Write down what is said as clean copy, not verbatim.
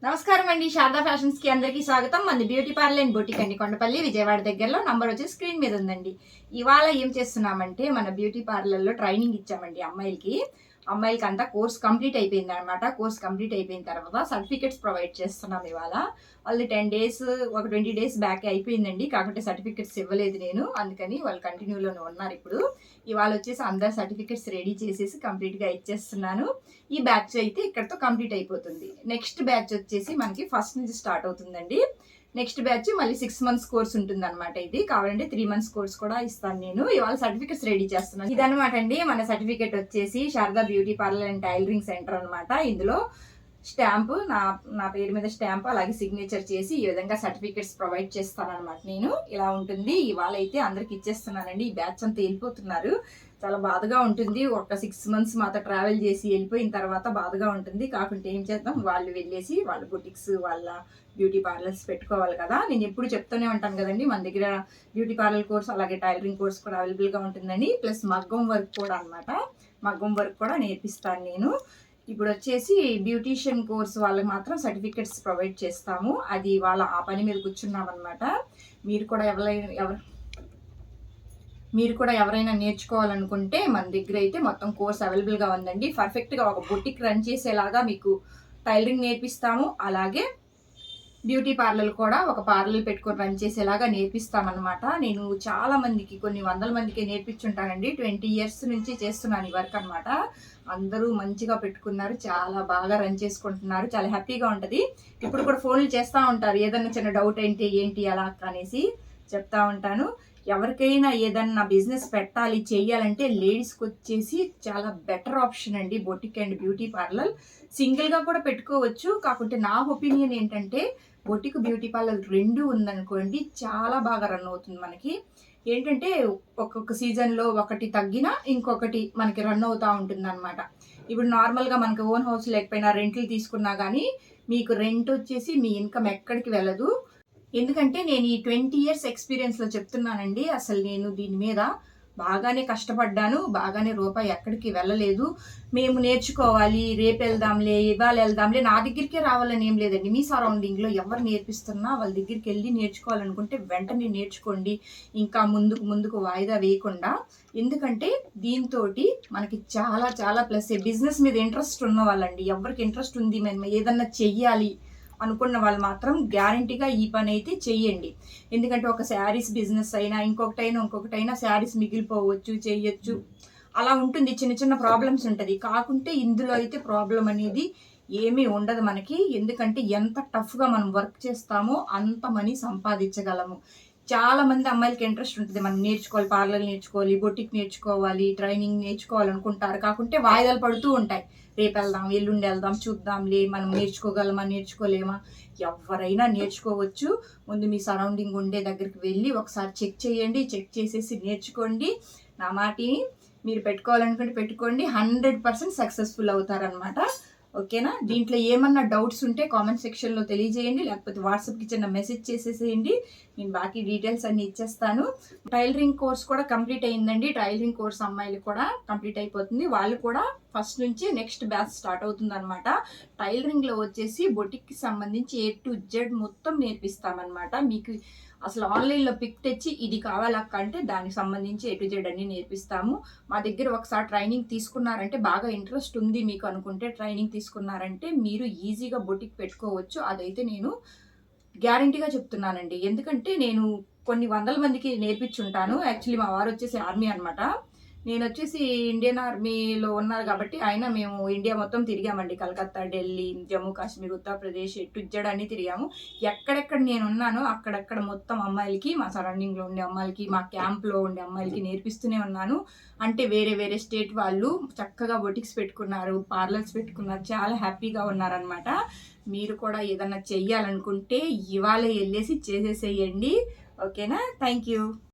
నమస్కారం అండి. శారదా ఫ్యాషన్స్ కి అందరికీ స్వాగతం. మంది బ్యూటీ పార్లర్ అండ్ బొటిక్ అండి, కొండపల్లి విజయవాడ దగ్గరలో. నంబర్ వచ్చి స్క్రీన్ మీద ఉందండి. ఇవాళ ఏం చేస్తున్నామంటే మన బ్యూటీ పార్లర్ లో ట్రైనింగ్ ఇచ్చామండి అమ్మాయిలకి అంతా కోర్స్ కంప్లీట్ అయిపోయింది అనమాట. కోర్స్ కంప్లీట్ అయిపోయిన తర్వాత సర్టిఫికెట్స్ ప్రొవైడ్ చేస్తున్నాం ఇవాళ. వాళ్ళు 10 days ఒక 20 days బ్యాక్ అయిపోయిందండి. కాకపోతే సర్టిఫికెట్స్ ఇవ్వలేదు నేను, అందుకని వాళ్ళు కంటిన్యూలోనే ఉన్నారు. ఇప్పుడు ఇవాళ వచ్చేసి అందరు సర్టిఫికెట్స్ రెడీ చేసేసి కంప్లీట్గా ఇచ్చేస్తున్నాను. ఈ బ్యాచ్ అయితే ఇక్కడతో కంప్లీట్ అయిపోతుంది. నెక్స్ట్ బ్యాచ్ వచ్చేసి మనకి ఫస్ట్ నుంచి స్టార్ట్ అవుతుందండి. నెక్స్ట్ బ్యాచ్ మళ్ళీ 6 months కోర్స్ ఉంటుంది అనమాట. ఇది కావాలంటే 3 months కోర్స్ కూడా ఇస్తాను నేను. ఇవాళ సర్టిఫికెట్స్ రెడీ చేస్తున్నాను. ఇదనమాట అండి మన సర్టిఫికెట్ వచ్చేసి Sharada beauty parlour and tailoring centre అనమాట. ఇందులో స్టాంపు నా పేరు మీద స్టాంప్ అలాగే సిగ్నేచర్ చేసి ఈ విధంగా సర్టిఫికెట్స్ ప్రొవైడ్ చేస్తాను అనమాట. నేను ఇలా ఉంటుంది. ఇవాళ అయితే అందరికి ఇచ్చేస్తున్నానండి. ఈ బ్యాచ్ అంతా వెళ్ళిపోతున్నారు. చాలా బాధగా ఉంటుంది. ఒక 6 months మాతో ట్రావెల్ చేసి వెళ్ళిపోయిన తర్వాత బాధగా ఉంటుంది. కాకుంటే ఏం చేద్దాం, వాళ్ళు వెళ్ళేసి వాళ్ళ బుటిక్స్ వాళ్ళ బ్యూటీ పార్లర్స్ పెట్టుకోవాలి కదా. నేను ఎప్పుడు చెప్తూనే ఉంటాను కదండి, మన దగ్గర బ్యూటీ పార్లర్ కోర్స్ అలాగే టైలరింగ్ కోర్స్ కూడా అవైలబుల్గా ఉంటుందండి. ప్లస్ మగ్గం వర్క్ కూడా అనమాట. మగ్గం వర్క్ కూడా నేర్పిస్తాను నేను. ఇప్పుడు వచ్చేసి బ్యూటీషియన్ కోర్స్ వాళ్ళకి మాత్రం సర్టిఫికెట్స్ ప్రొవైడ్ చేస్తాము. అది వాళ్ళ ఆ పని మీద కూర్చున్నాం అనమాట. మీరు కూడా ఎవరైనా నేర్చుకోవాలనుకుంటే మన దగ్గర అయితే మొత్తం కోర్స్ అవైలబుల్గా ఉందండి. పర్ఫెక్ట్గా ఒక బొటిక్ రన్ చేసేలాగా మీకు టైలరింగ్ నేర్పిస్తాము. అలాగే బ్యూటీ పార్లర్ కూడా ఒక పార్లర్ పెట్టుకొని రన్ చేసేలాగా నేర్పిస్తామన్నమాట. నేను చాలా మందికి, కొన్ని వందల మందికి నేర్పించుంటానండి. 20 years నుంచి చేస్తున్నాను ఈ వర్క్ అనమాట. అందరూ మంచిగా పెట్టుకున్నారు, చాలా బాగా రన్ చేసుకుంటున్నారు, చాలా హ్యాపీగా ఉంటుంది. ఇప్పుడు కూడా ఫోన్లు చేస్తూ ఉంటారు, ఏదన్నా చిన్న డౌట్ ఏంటి అలా అనేసి చెప్తా ఉంటాను. ఎవరికైనా ఏదన్నా బిజినెస్ పెట్టాలి చెయ్యాలంటే లేడీస్కి వచ్చేసి చాలా బెటర్ ఆప్షన్ అండి బొటిక్ అండ్ బ్యూటీ పార్లర్. సింగిల్గా కూడా పెట్టుకోవచ్చు. కాకుంటే నా ఒపీనియన్ ఏంటంటే బొటిక్ బ్యూటీ పార్లర్ రెండు ఉందనుకోండి చాలా బాగా రన్ అవుతుంది మనకి. ఏంటంటే ఒక్కొక్క సీజన్లో ఒకటి తగ్గినా ఇంకొకటి మనకి రన్ అవుతూ ఉంటుంది అనమాట. ఇప్పుడు నార్మల్గా మనకి ఓన్ హౌస్ లేకపోయినా రెంట్లు తీసుకున్నా కానీ మీకు రెంట్ వచ్చేసి మీ ఇన్కమ్ ఎక్కడికి వెళ్ళదు. ఎందుకంటే నేను ఈ 20 years ఎక్స్పీరియన్స్లో చెప్తున్నానండి. అసలు నేను దీని మీద బాగానే కష్టపడ్డాను, బాగానే రూపాయి ఎక్కడికి వెళ్ళలేదు. మేము నేర్చుకోవాలి, రేపు వెళ్దాంలే, ఇవాళ వెళ్దాంలే, నా దగ్గరికే రావాలని ఏం లేదండి. మీ సరౌండింగ్లో ఎవరు నేర్పిస్తున్నా వాళ్ళ దగ్గరికి వెళ్ళి నేర్చుకోవాలనుకుంటే వెంటనే నేర్చుకోండి. ఇంకా ముందుకు వాయిదా వేయకుండా. ఎందుకంటే దీంతో మనకి చాలా చాలా ప్లస్. బిజినెస్ మీద ఇంట్రెస్ట్ ఉన్న వాళ్ళండి, ఎవరికి ఇంట్రెస్ట్ ఉంది మేము ఏదన్నా చెయ్యాలి అనుకున్న వాళ్ళు మాత్రం గ్యారంటీగా ఈ పని అయితే చెయ్యండి. ఎందుకంటే ఒక శారీస్ బిజినెస్ అయినా ఇంకొకటైనా శారీస్ మిగిలిపోవచ్చు, చెయ్యొచ్చు, అలా ఉంటుంది. చిన్న చిన్న ప్రాబ్లమ్స్ ఉంటుంది. కాకుంటే ఇందులో అయితే ప్రాబ్లం అనేది ఏమీ ఉండదు మనకి. ఎందుకంటే ఎంత టఫ్గా మనం వర్క్ చేస్తామో అంత మనీ సంపాదించగలము. చాలా మంది అమ్మాయిలకి ఇంట్రెస్ట్ ఉంటుంది, మనం నేర్చుకోవాలి, పార్లర్ నేర్చుకోవాలి, బొటిక్ నేర్చుకోవాలి, ట్రైనింగ్ నేర్చుకోవాలనుకుంటారు. కాకుంటే వాయిదాలు పడుతూ ఉంటాయి. రేపు వెళ్దాం, ఎల్లుండి వెళ్దాం, చూద్దాంలే, మనం నేర్చుకోగలమా నేర్చుకోలేమా. ఎవరైనా నేర్చుకోవచ్చు. ముందు మీ సరౌండింగ్ ఉండే దగ్గరికి వెళ్ళి ఒకసారి చెక్ చేయండి. చెక్ చేసేసి నేర్చుకోండి. నా మాటిని మీరు పెట్టుకోవాలనుకుంటే పెట్టుకోండి. 100% సక్సెస్ఫుల్ అవుతారనమాట. ఓకేనా? దీంట్లో ఏమన్నా డౌట్స్ ఉంటే కామెంట్ సెక్షన్లో తెలియజేయండి, లేకపోతే వాట్సాప్కి చిన్న మెసేజ్ చేసేసేయండి. నేను బాకీ డీటెయిల్స్ అన్ని ఇచ్చేస్తాను. టైలరింగ్ కోర్స్ కూడా కంప్లీట్ అయిందండి. టైలరింగ్ కోర్స్ అమ్మాయిలు కూడా కంప్లీట్ అయిపోతుంది. వాళ్ళు కూడా ఫస్ట్ నుంచి నెక్స్ట్ బ్యాచ్ స్టార్ట్ అవుతుంది అనమాట. టైలరింగ్లో వచ్చేసి బొటిక్కి సంబంధించి A to Z మొత్తం నేర్పిస్తామన్నమాట. మీకు అసలు ఆన్లైన్లో పిక్ తెచ్చి ఇది కావాలక్క అంటే దానికి సంబంధించి A to Z అన్ని నేర్పిస్తాము. మా దగ్గర ఒకసారి ట్రైనింగ్ తీసుకున్నారంటే, బాగా ఇంట్రెస్ట్ ఉంది మీకు అనుకుంటే ట్రైనింగ్ తీసుకున్నారంటే మీరు ఈజీగా బొటిక్ పెట్టుకోవచ్చు. అదైతే నేను గ్యారంటీగా చెప్తున్నానండి. ఎందుకంటే నేను కొన్ని వందల మందికి నేర్పించుంటాను. యాక్చువల్లీ మా వారు వచ్చేసి ఆర్మీ అనమాట. నేను వచ్చేసి ఇండియన్ ఆర్మీలో ఉన్నారు కాబట్టి మేము ఇండియా మొత్తం తిరిగామండి. కలకత్తా, ఢిల్లీ, జమ్మూ కాశ్మీర్, ఉత్తరప్రదేశ్, ఎటు జడ్ అన్ని తిరిగాము. ఎక్కడెక్కడ నేను ఉన్నానో అక్కడక్కడ మొత్తం అమ్మాయిలకి, మా సరౌండింగ్లో ఉండే అమ్మాయిలకి, మా క్యాంప్లో ఉండే అమ్మాయిలకి నేర్పిస్తూనే ఉన్నాను. అంటే వేరే స్టేట్ వాళ్ళు చక్కగా బొటిక్స్ పెట్టుకున్నారు, పార్లర్స్ పెట్టుకున్నారు, చాలా హ్యాపీగా ఉన్నారనమాట. మీరు కూడా ఏదన్నా చెయ్యాలనుకుంటే ఇవాళ వెళ్ళేసి చేసేసేయండి. ఓకేనా? Thank you.